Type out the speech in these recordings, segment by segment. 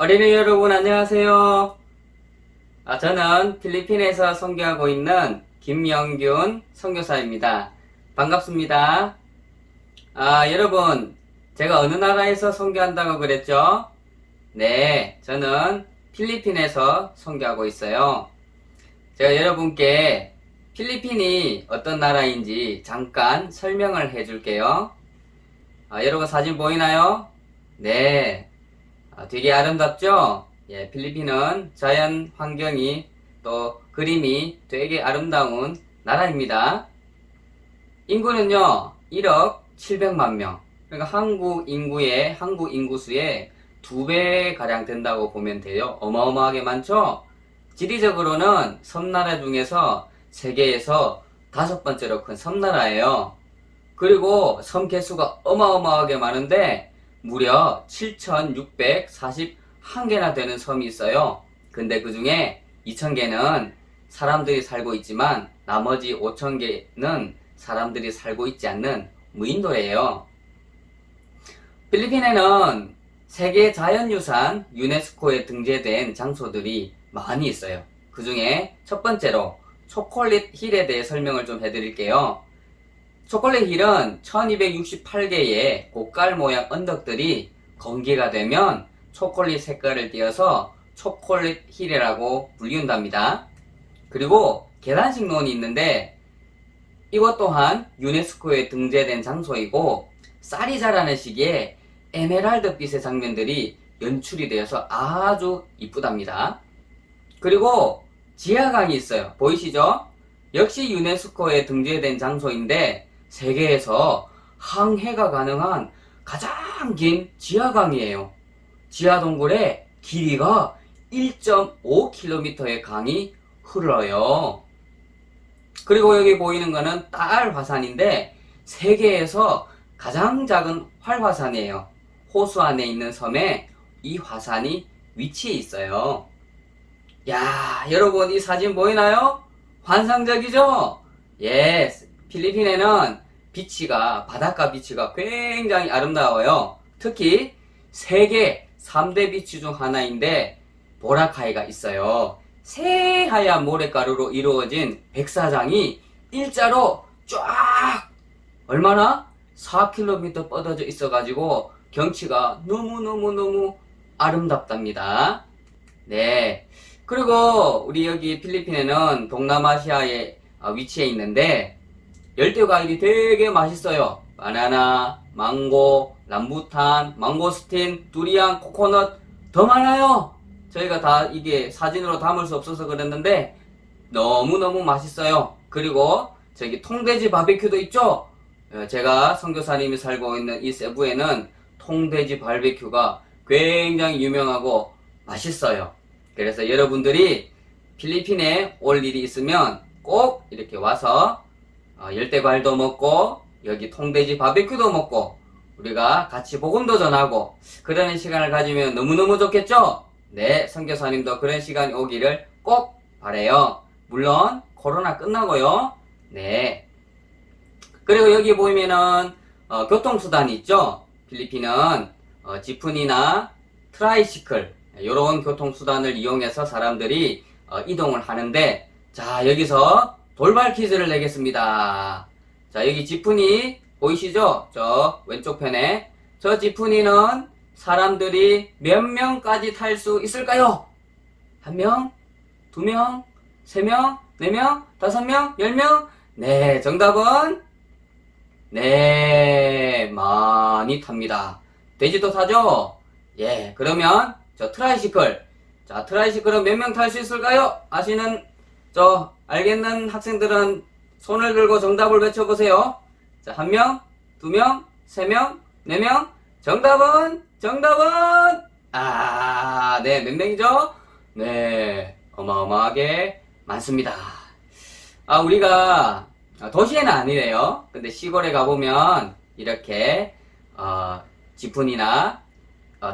어린이 여러분 안녕하세요. 저는 필리핀에서 선교하고 있는 김영균 선교사입니다. 반갑습니다. 여러분 제가 어느 나라에서 선교한다고 그랬죠? 네, 저는 필리핀에서 선교하고 있어요. 제가 여러분께 필리핀이 어떤 나라인지 잠깐 설명을 해줄게요. 여러분 사진 보이나요? 네. 되게 아름답죠? 예, 필리핀은 자연 환경이 또 그림이 되게 아름다운 나라입니다. 인구는요, 1억 700만 명. 그러니까 한국 인구수의 2배 가량 된다고 보면 돼요. 어마어마하게 많죠? 지리적으로는 섬나라 중에서 세계에서 5번째로 큰 섬나라예요. 그리고 섬 개수가 어마어마하게 많은데 무려 7,641개나 되는 섬이 있어요. 근데 그 중에 2,000개는 사람들이 살고 있지만 나머지 5,000개는 사람들이 살고 있지 않는 무인도래요. 필리핀에는 세계 자연유산 유네스코에 등재된 장소들이 많이 있어요. 그 중에 첫 번째로 초콜릿 힐에 대해 설명을 좀 해드릴게요. 초콜릿 힐은 1268개의 곡갈 모양 언덕들이 건기가 되면 초콜릿 색깔을 띄어서 초콜릿 힐이라고 불리운답니다. 그리고 계단식 논이 있는데 이것 또한 유네스코에 등재된 장소이고 쌀이 자라는 시기에 에메랄드빛의 장면들이 연출이 되어서 아주 이쁘답니다. 그리고 지하강이 있어요. 보이시죠? 역시 유네스코에 등재된 장소인데 세계에서 항해가 가능한 가장 긴 지하강이에요. 지하 동굴에 길이가 1.5km의 강이 흘러요. 그리고 여기 보이는 거는 딸 화산인데 세계에서 가장 작은 활화산이에요. 호수 안에 있는 섬에 이 화산이 위치해 있어요. 야, 여러분 이 사진 보이나요? 환상적이죠? 예, 필리핀에는 바닷가 비치가 굉장히 아름다워요. 특히 세계 3대 비치 중 하나인데 보라카이가 있어요. 새하얀 모래가루로 이루어진 백사장이 일자로 쫙 얼마나? 4km 뻗어져 있어가지고 경치가 너무너무너무 아름답답니다. 네. 그리고 우리 여기 필리핀에는 동남아시아에 위치해 있는데 열대과일이 되게 맛있어요. 바나나, 망고, 람부탄, 망고스틴, 두리안, 코코넛 더 많아요. 저희가 다 이게 사진으로 담을 수 없어서 그랬는데 너무너무 맛있어요. 그리고 저기 통돼지 바베큐도 있죠? 제가 선교사님이 살고 있는 이 세부에는 통돼지 바베큐가 굉장히 유명하고 맛있어요. 그래서 여러분들이 필리핀에 올 일이 있으면 꼭 이렇게 와서 열대과일도 먹고 여기 통돼지 바베큐도 먹고 우리가 같이 복음도 전하고 그러는 시간을 가지면 너무너무 좋겠죠? 네, 선교사님도 그런 시간이 오기를 꼭 바라요. 물론 코로나 끝나고요. 네. 그리고 여기 보이면은 교통수단이 있죠? 필리핀은 지프니나 트라이시클 이런 교통수단을 이용해서 사람들이 이동을 하는데 자, 여기서 돌발 퀴즈를 내겠습니다. 자, 여기 지프니 보이시죠? 저 왼쪽 편에 저 지프니는 사람들이 몇 명까지 탈 수 있을까요? 1명? 2명? 3명? 4명? 5명? 10명? 네, 정답은 네, 많이 탑니다. 돼지도 타죠? 예, 그러면 저 트라이시클. 자, 트라이시클은 몇 명 탈 수 있을까요? 알겠는 학생들은 손을 들고 정답을 외쳐보세요. 자, 1명, 2명, 3명, 4명. 정답은? 네, 몇 명이죠? 네, 어마어마하게 많습니다. 우리가 도시에는 아니래요. 근데 시골에 가보면 이렇게 지프니나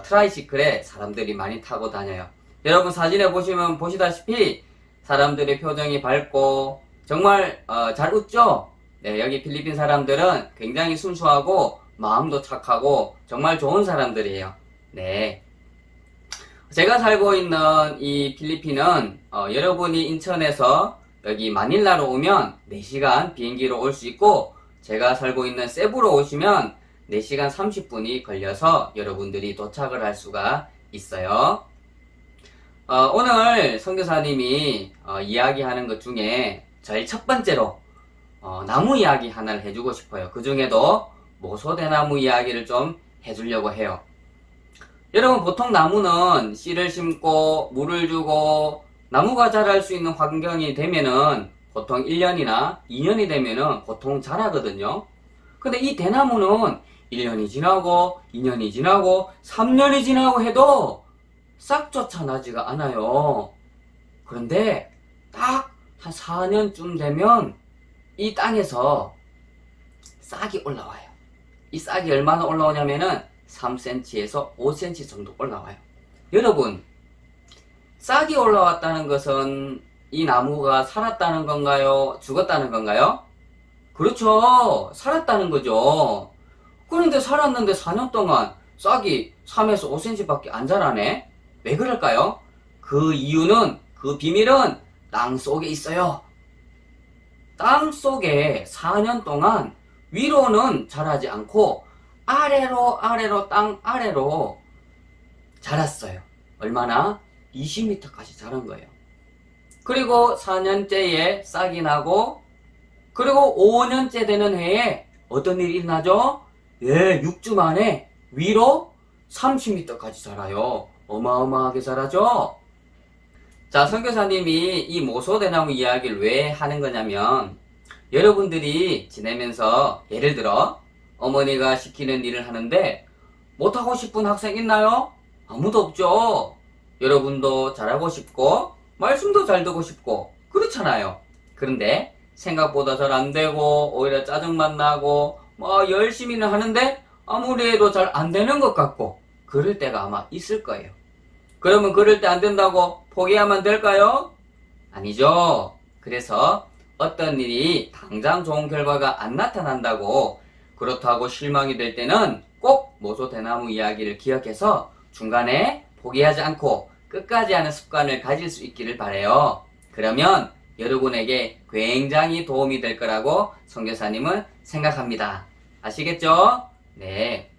트라이시클에 사람들이 많이 타고 다녀요. 여러분 사진에 보시면 보시다시피 사람들의 표정이 밝고 정말 잘 웃죠? 네, 여기 필리핀 사람들은 굉장히 순수하고 마음도 착하고 정말 좋은 사람들이에요. 네. 제가 살고 있는 이 필리핀은 여러분이 인천에서 여기 마닐라로 오면 4시간 비행기로 올 수 있고, 제가 살고 있는 세부로 오시면 4시간 30분이 걸려서 여러분들이 도착을 할 수가 있어요. 오늘 선교사님이 이야기하는 것 중에 제일 첫 번째로 나무 이야기 하나를 해주고 싶어요. 그 중에도 모소대나무 이야기를 좀 해주려고 해요. 여러분, 보통 나무는 씨를 심고 물을 주고 나무가 자랄 수 있는 환경이 되면은 보통 1년이나 2년이 되면은 보통 자라거든요. 근데 이 대나무는 1년이 지나고 2년이 지나고 3년이 지나고 해도 싹조차 나지가 않아요. 그런데 딱 한 4년쯤 되면 이 땅에서 싹이 올라와요. 이 싹이 얼마나 올라오냐면은 3cm에서 5cm 정도 올라와요. 여러분, 싹이 올라왔다는 것은 이 나무가 살았다는 건가요? 죽었다는 건가요? 그렇죠. 살았다는 거죠. 그런데 살았는데 4년 동안 싹이 3에서 5cm밖에 안 자라네? 왜 그럴까요? 그 이유는, 그 비밀은 땅 속에 있어요. 땅 속에 4년 동안 위로는 자라지 않고 아래로 땅 아래로 자랐어요. 얼마나? 20m까지 자란 거예요. 그리고 4년째에 싹이 나고, 그리고 5년째 되는 해에 어떤 일이 일어나죠? 6주 만에 위로 30m까지 자라요. 어마어마하게 자라죠? 자, 선교사님이 이 모소대나무 이야기를 왜 하는 거냐면, 여러분들이 지내면서 예를 들어 어머니가 시키는 일을 하는데 못하고 싶은 학생 있나요? 아무도 없죠. 여러분도 잘하고 싶고 말씀도 잘 듣고 싶고 그렇잖아요. 그런데 생각보다 잘 안되고 오히려 짜증만 나고 열심히는 하는데 아무리 해도 잘 안되는 것 같고 그럴 때가 아마 있을 거예요. 그러면 그럴 때 안된다고 포기하면 될까요? 아니죠. 그래서 어떤 일이 당장 좋은 결과가 안 나타난다고, 그렇다고 실망이 될 때는 꼭 모소대나무 이야기를 기억해서 중간에 포기하지 않고 끝까지 하는 습관을 가질 수 있기를 바라요. 그러면 여러분에게 굉장히 도움이 될 거라고 선교사님은 생각합니다. 아시겠죠? 네.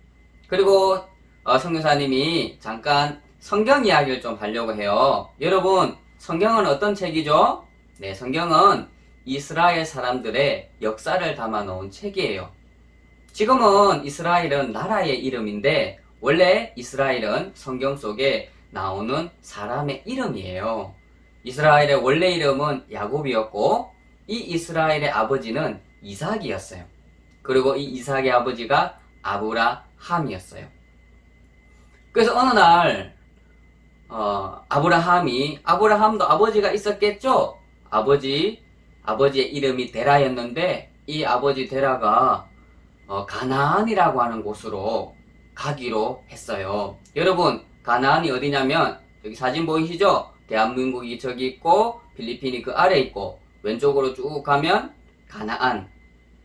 그리고 선교사님이 잠깐 성경 이야기를 좀 하려고 해요. 여러분, 성경은 어떤 책이죠? 네, 성경은 이스라엘 사람들의 역사를 담아 놓은 책이에요. 지금은 이스라엘은 나라의 이름인데 원래 이스라엘은 성경 속에 나오는 사람의 이름이에요. 이스라엘의 원래 이름은 야곱이었고 이 이스라엘의 아버지는 이삭이었어요. 그리고 이 이삭의 아버지가 아브라함이었어요. 그래서 어느 날 아브라함도 아버지가 있었겠죠? 아버지의 이름이 데라였는데 이 아버지 데라가 가나안이라고 하는 곳으로 가기로 했어요. 여러분, 가나안이 어디냐면 여기 사진 보이시죠? 대한민국이 저기 있고 필리핀이 그 아래 있고 왼쪽으로 쭉 가면 가나안,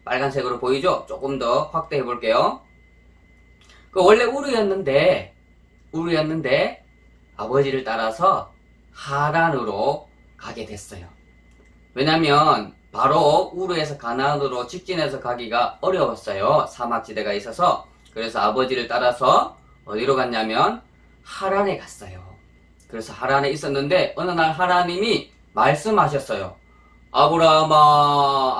빨간색으로 보이죠? 조금 더 확대해 볼게요. 원래 우르였는데 아버지를 따라서 하란으로 가게 됐어요. 왜냐면 바로 우르에서 가나안으로 직진해서 가기가 어려웠어요. 사막지대가 있어서. 그래서 아버지를 따라서 어디로 갔냐면 하란에 갔어요. 그래서 하란에 있었는데 어느 날 하나님이 말씀하셨어요. 아브라함아,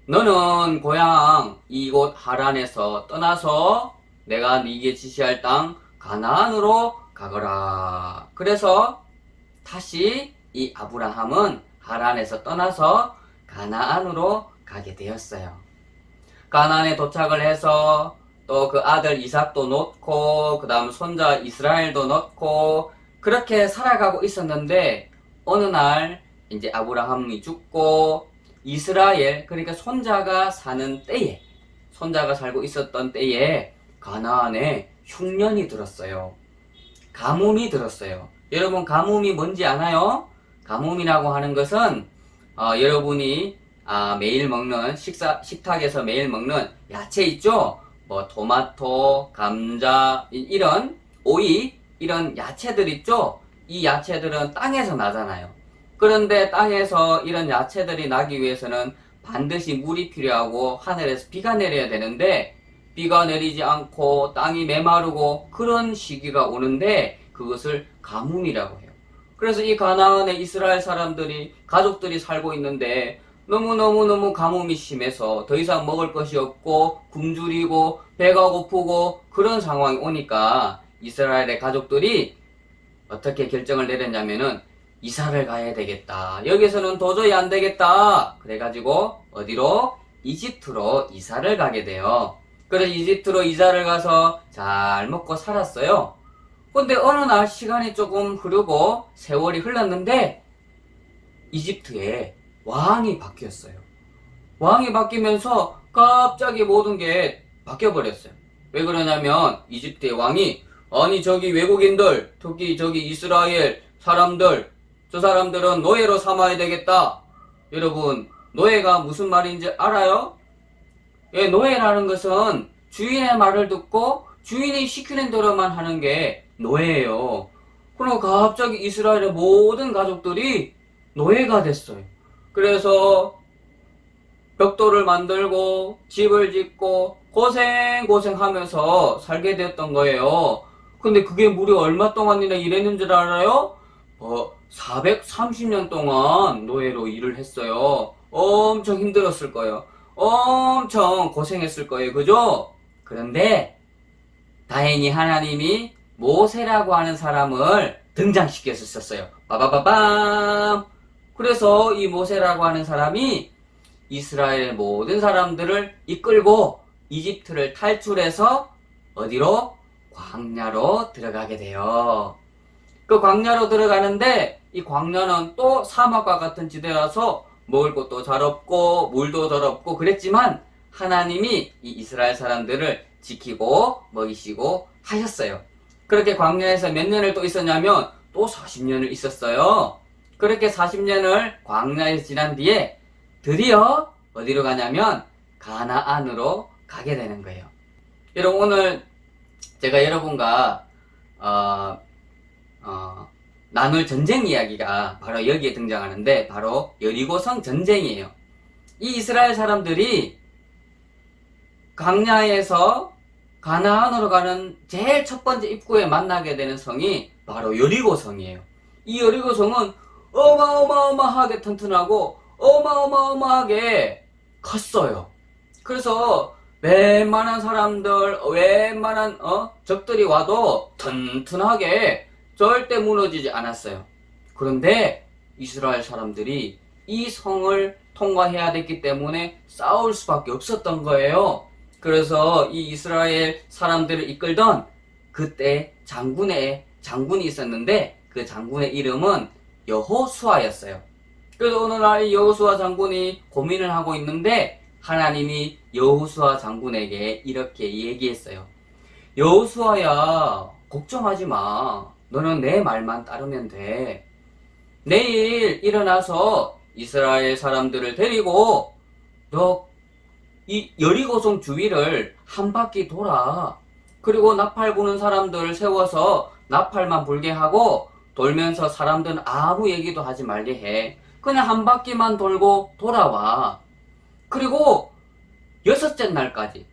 너는 고향 이곳 하란에서 떠나서 내가 네게 지시할 땅 가나안으로 가거라. 그래서 다시 이 아브라함은 하란에서 떠나서 가나안으로 가게 되었어요. 가나안에 도착을 해서 또 그 아들 이삭도 놓고 그 다음 손자 이스라엘도 놓고 그렇게 살아가고 있었는데 어느 날 이제 아브라함이 죽고 이스라엘, 그러니까 손자가 살고 있었던 때에 가나안에 흉년이 들었어요. 가뭄이 들었어요. 여러분, 가뭄이 뭔지 아나요? 가뭄이라고 하는 것은 여러분이 매일 먹는 식탁에서 매일 먹는 야채 있죠? 토마토, 감자, 이런 오이 이런 야채들 있죠? 이 야채들은 땅에서 나잖아요. 그런데 땅에서 이런 야채들이 나기 위해서는 반드시 물이 필요하고 하늘에서 비가 내려야 되는데 비가 내리지 않고 땅이 메마르고 그런 시기가 오는데 그것을 가뭄이라고 해요. 그래서 이 가나안의 이스라엘 사람들이 가족들이 살고 있는데 너무너무 가뭄이 심해서 더 이상 먹을 것이 없고 굶주리고 배가 고프고 그런 상황이 오니까 이스라엘의 가족들이 어떻게 결정을 내렸냐면은 이사를 가야 되겠다. 여기서는 도저히 안 되겠다. 그래가지고 어디로? 이집트로 이사를 가게 돼요. 그래서 이집트로 이사를 가서 잘 먹고 살았어요. 근데 어느 날 시간이 조금 흐르고 세월이 흘렀는데 이집트에 왕이 바뀌었어요. 왕이 바뀌면서 갑자기 모든 게 바뀌어버렸어요. 왜 그러냐면 이집트의 왕이 아니 저기 외국인들 특히 저기 이스라엘 사람들 저 사람들은 노예로 삼아야 되겠다. 여러분 노예가 무슨 말인지 알아요? 예, 노예라는 것은 주인의 말을 듣고 주인이 시키는 대로만 하는 게 노예예요. 그럼 갑자기 이스라엘의 모든 가족들이 노예가 됐어요. 그래서 벽돌을 만들고 집을 짓고 고생하면서 살게 되었던 거예요. 근데 그게 무려 얼마 동안이나 일했는 줄 알아요? 430년 동안 노예로 일을 했어요. 엄청 힘들었을 거예요. 엄청 고생했을 거예요. 그죠? 그런데 다행히 하나님이 모세라고 하는 사람을 등장시켰었어요. 빠바바밤! 그래서 이 모세라고 하는 사람이 이스라엘 모든 사람들을 이끌고 이집트를 탈출해서 어디로? 광야로 들어가게 돼요. 그 광야로 들어가는데 이 광야는 또 사막과 같은 지대라서 먹을 것도 잘 없고 물도 잘 없고 그랬지만 하나님이 이 이스라엘 사람들을 지키고 먹이시고 하셨어요. 그렇게 광야에서 몇 년을 또 있었냐면 또 40년을 있었어요. 그렇게 40년을 광야에서 지난 뒤에 드디어 어디로 가냐면 가나안으로 가게 되는 거예요. 여러분 오늘 제가 여러분과 나눌 전쟁 이야기가 바로 여기에 등장하는데 바로 여리고성 전쟁이에요. 이 이스라엘 사람들이 광야에서 가나안으로 가는 제일 첫 번째 입구에 만나게 되는 성이 바로 여리고성이에요. 이 여리고성은 어마어마하게 튼튼하고 어마어마하게 컸어요. 그래서 웬만한 사람들, 웬만한 적들이 와도 튼튼하게 절대 무너지지 않았어요. 그런데 이스라엘 사람들이 이 성을 통과해야 됐기 때문에 싸울 수밖에 없었던 거예요. 그래서 이 이스라엘 사람들을 이끌던 그때 장군이 있었는데 그 장군의 이름은 여호수아였어요. 그래서 어느 날 여호수아 장군이 고민을 하고 있는데 하나님이 여호수아 장군에게 이렇게 얘기했어요. 여호수아야, 걱정하지 마. 너는 내 말만 따르면 돼. 내일 일어나서 이스라엘 사람들을 데리고 너 이 여리고성 주위를 한 바퀴 돌아. 그리고 나팔 부는 사람들을 세워서 나팔만 불게 하고 돌면서 사람들은 아무 얘기도 하지 말게 해. 그냥 한 바퀴만 돌고 돌아와. 그리고 여섯째 날까지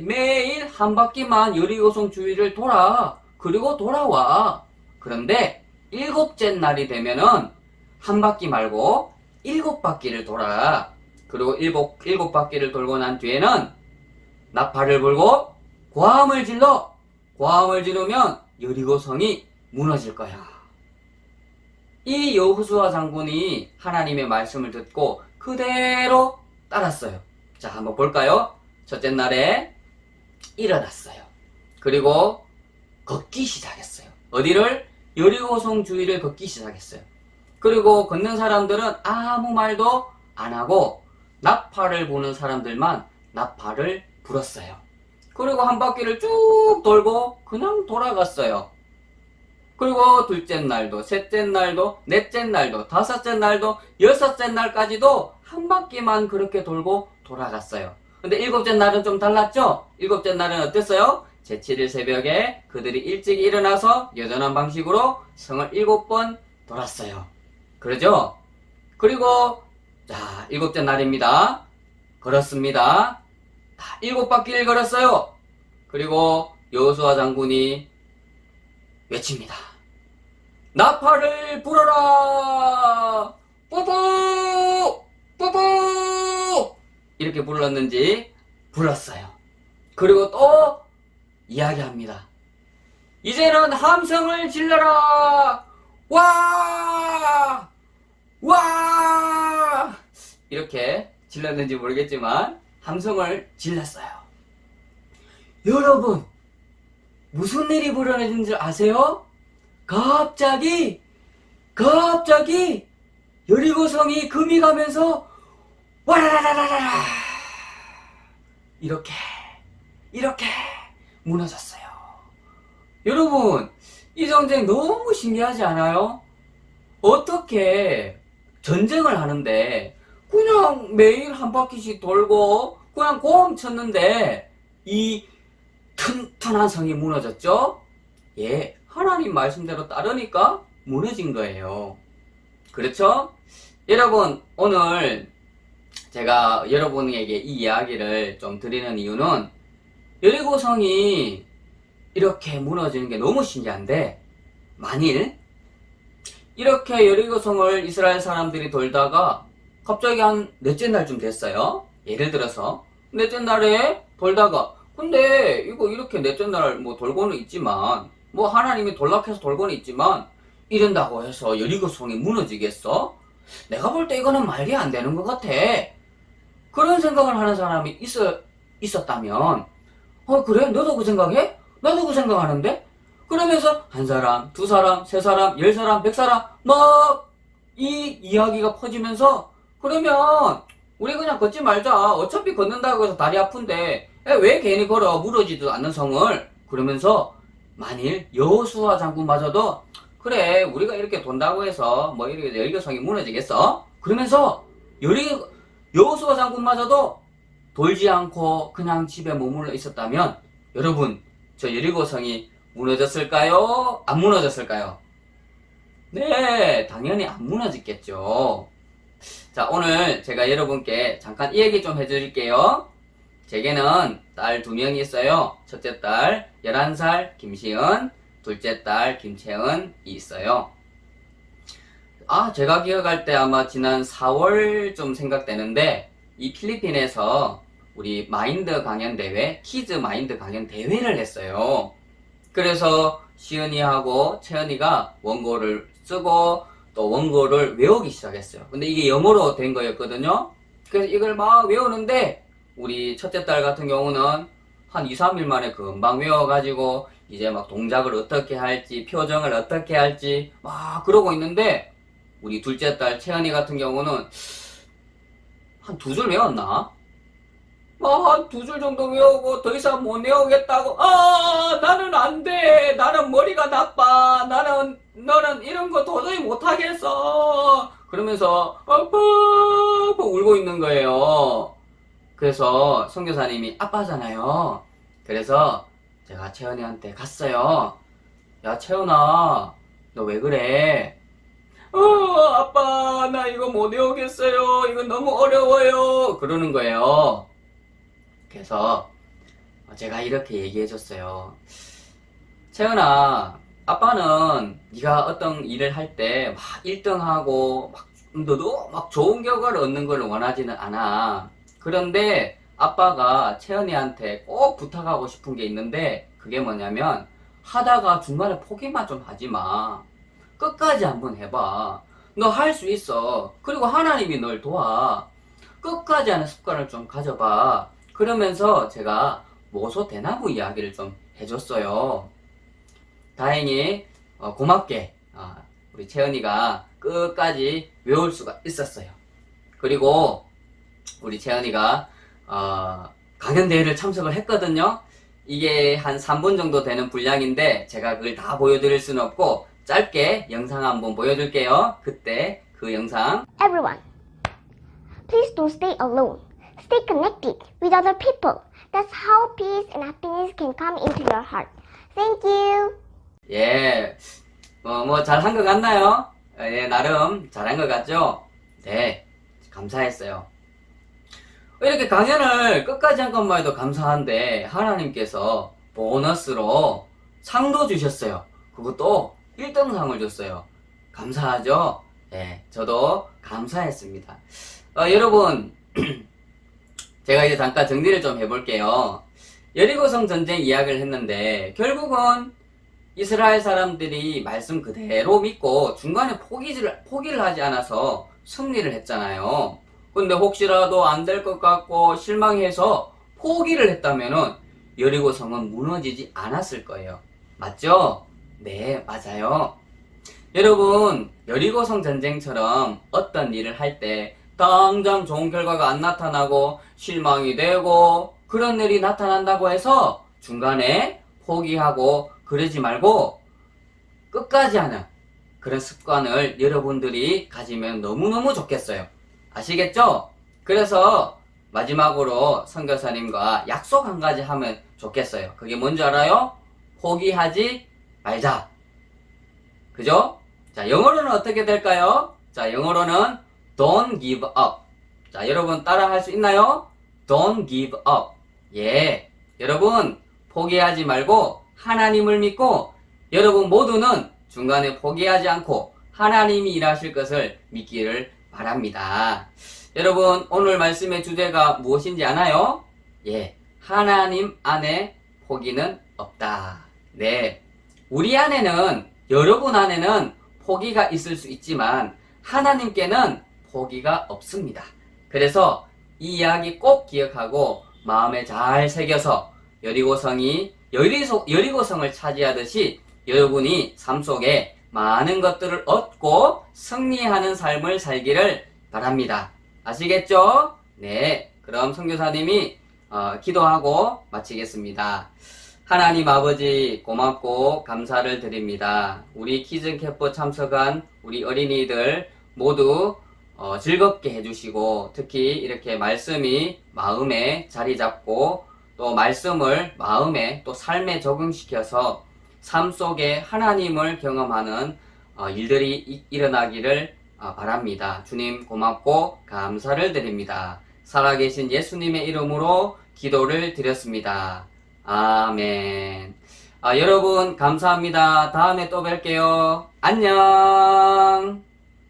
매일 한 바퀴만 여리고성 주위를 돌아. 그리고 돌아와. 그런데 일곱째 날이 되면은 한 바퀴 말고 7바퀴를 돌아. 그리고 일곱 바퀴를 돌고 난 뒤에는 나팔을 불고 고함을 질러. 고함을 지르면 여리고성이 무너질 거야. 이 여호수아 장군이 하나님의 말씀을 듣고 그대로 따랐어요. 자, 한번 볼까요? 첫째 날에 일어났어요. 그리고 걷기 시작했어요. 어디를? 여리고성 주위를 걷기 시작했어요. 그리고 걷는 사람들은 아무 말도 안 하고 나팔을 부는 사람들만 나팔을 불었어요. 그리고 한 바퀴를 쭉 돌고 그냥 돌아갔어요. 그리고 둘째 날도, 셋째 날도, 넷째 날도, 다섯째 날도, 여섯째 날까지도 한 바퀴만 그렇게 돌고 돌아갔어요. 근데 일곱째 날은 좀 달랐죠? 일곱째 날은 어땠어요? 제7일 새벽에 그들이 일찍 일어나서 여전한 방식으로 성을 7번 돌았어요. 그러죠? 그리고 자, 7째 날입니다. 걸었습니다. 7바퀴를 걸었어요. 그리고 여호수아 장군이 외칩니다. 나팔을 불어라! 뿌뿌! 뿌뿌! 이렇게 불렀는지 불렀어요. 그리고 또 이야기합니다. 이제는 함성을 질러라! 와! 와! 이렇게 질렀는지 모르겠지만 함성을 질렀어요. 여러분, 무슨 일이 벌어진 줄 아세요? 갑자기 여리고성이 금이 가면서 와라라라라라 이렇게 무너졌어요. 여러분, 이 전쟁 너무 신기하지 않아요? 어떻게 전쟁을 하는데 그냥 매일 한 바퀴씩 돌고 그냥 고음 쳤는데 이 튼튼한 성이 무너졌죠? 예, 하나님 말씀대로 따르니까 무너진 거예요. 그렇죠? 여러분, 오늘 제가 여러분에게 이 이야기를 좀 드리는 이유는 여리고성이 이렇게 무너지는 게 너무 신기한데, 만일 이렇게 여리고성을 이스라엘 사람들이 돌다가 갑자기 한 넷째 날쯤 됐어요. 예를 들어서 넷째 날에 돌다가, 근데 이거 이렇게 넷째 날 뭐 돌고는 있지만, 뭐 하나님이 돌락해서 돌고는 있지만, 이런다고 해서 여리고성이 무너지겠어? 내가 볼 때 이거는 말이 안 되는 것 같아. 그런 생각을 하는 사람이 있었다면, 그래? 너도 그 생각해? 나도 그 생각하는데? 그러면서 한 사람, 두 사람, 세 사람, 10사람, 100사람 막 이 이야기가 퍼지면서, 그러면 우리 그냥 걷지 말자. 어차피 걷는다고 해서 다리 아픈데 왜 괜히 걸어? 무너지도 않는 성을. 그러면서 만일 여호수아 장군마저도 그래, 우리가 이렇게 돈다고 해서 뭐 이렇게 여리고성이 무너지겠어? 그러면서 여호수아 장군마저도 돌지 않고 그냥 집에 머물러 있었다면, 여러분, 저 여리고성이 무너졌을까요? 안 무너졌을까요? 네, 당연히 안 무너졌겠죠. 자, 오늘 제가 여러분께 잠깐 이 얘기 좀 해드릴게요. 제게는 딸 2명이 있어요. 첫째 딸 11살 김시은, 둘째 딸 김채은이 있어요. 제가 기억할 때 아마 지난 4월쯤 생각되는데, 이 필리핀에서 우리 마인드 강연 대회, 키즈 마인드 강연 대회를 했어요. 그래서 시은이하고 채은이가 원고를 쓰고 또 원고를 외우기 시작했어요. 근데 이게 영어로 된 거였거든요. 그래서 이걸 막 외우는데 우리 첫째 딸 같은 경우는 한 2, 3일 만에 금방 외워가지고 이제 막 동작을 어떻게 할지, 표정을 어떻게 할지 막 그러고 있는데, 우리 둘째 딸 채은이 같은 경우는 한 2줄 외웠나? 한 2줄 정도 외우고 더 이상 못 외우겠다고. 나는 안 돼. 나는 머리가 나빠. 너는 이런 거 도저히 못하겠어. 그러면서 펑펑 울고 있는 거예요. 그래서 선교사님이 아빠잖아요. 그래서 제가 채은이한테 갔어요. 야, 채은아, 너 왜 그래? 아빠, 나 이거 못 외우겠어요. 이거 너무 어려워요. 그러는 거예요. 그래서 제가 이렇게 얘기해줬어요. 채은아, 아빠는 네가 어떤 일을 할 때 막 1등하고 너도 막 좋은 결과를 얻는 걸 원하지는 않아. 그런데 아빠가 채은이한테 꼭 부탁하고 싶은 게 있는데, 그게 뭐냐면 하다가 중간에 포기만 좀 하지 마. 끝까지 한번 해봐. 너 할 수 있어. 그리고 하나님이 널 도와. 끝까지 하는 습관을 좀 가져봐. 그러면서 제가 모소 대나무 이야기를 좀 해줬어요. 다행히 고맙게 우리 채은이가 끝까지 외울 수가 있었어요. 그리고 우리 채은이가 강연대회를 참석을 했거든요. 이게 한 3분 정도 되는 분량인데 제가 그걸 다 보여드릴 수는 없고 짧게 영상 한번 보여줄게요. 그때 그 영상. Everyone, please don't stay alone. Stay connected with other people. That's how peace and happiness can come into your heart. Thank you. 예, 잘한 것 같나요? 예, 나름 잘한 것 같죠? 네, 감사했어요. 이렇게 강연을 끝까지 한 것만 해도 감사한데, 하나님께서 보너스로 상도 주셨어요. 그것도 1등상을 줬어요. 감사하죠? 예, 저도 감사했습니다. 여러분, 제가 이제 잠깐 정리를 좀 해볼게요. 여리고성 전쟁 이야기를 했는데, 결국은 이스라엘 사람들이 말씀 그대로 믿고 중간에 포기를 하지 않아서 승리를 했잖아요. 근데 혹시라도 안 될 것 같고 실망해서 포기를 했다면은 여리고성은 무너지지 않았을 거예요. 맞죠? 네, 맞아요. 여러분, 여리고성 전쟁처럼 어떤 일을 할 때 당장 좋은 결과가 안 나타나고 실망이 되고 그런 일이 나타난다고 해서 중간에 포기하고 그러지 말고 끝까지 하는 그런 습관을 여러분들이 가지면 너무너무 좋겠어요. 아시겠죠? 그래서 마지막으로 선교사님과 약속 한 가지 하면 좋겠어요. 그게 뭔지 알아요? 포기하지 말자. 그죠? 자, 영어로는 어떻게 될까요? 자, 영어로는 don't give up. 자, 여러분 따라 할 수 있나요? don't give up. 예. 여러분, 포기하지 말고 하나님을 믿고 여러분 모두는 중간에 포기하지 않고 하나님이 일하실 것을 믿기를 바랍니다. 여러분, 오늘 말씀의 주제가 무엇인지 아나요? 예. 하나님 안에 포기는 없다. 네. 우리 안에는, 여러분 안에는 포기가 있을 수 있지만 하나님께는 포기가 없습니다. 그래서 이 이야기 꼭 기억하고 마음에 잘 새겨서 여리고성을 차지하듯이 여러분이 삶 속에 많은 것들을 얻고 승리하는 삶을 살기를 바랍니다. 아시겠죠? 네. 그럼 선교사님이 기도하고 마치겠습니다. 하나님 아버지 고맙고 감사를 드립니다. 우리 키즈캠프 참석한 우리 어린이들 모두 즐겁게 해주시고 특히 이렇게 말씀이 마음에 자리 잡고 또 말씀을 마음에 또 삶에 적응시켜서 삶 속에 하나님을 경험하는 일들이 일어나기를 바랍니다. 주님 고맙고 감사를 드립니다. 살아계신 예수님의 이름으로 기도를 드렸습니다. 아멘. 여러분 감사합니다. 다음에 또 뵐게요. 안녕.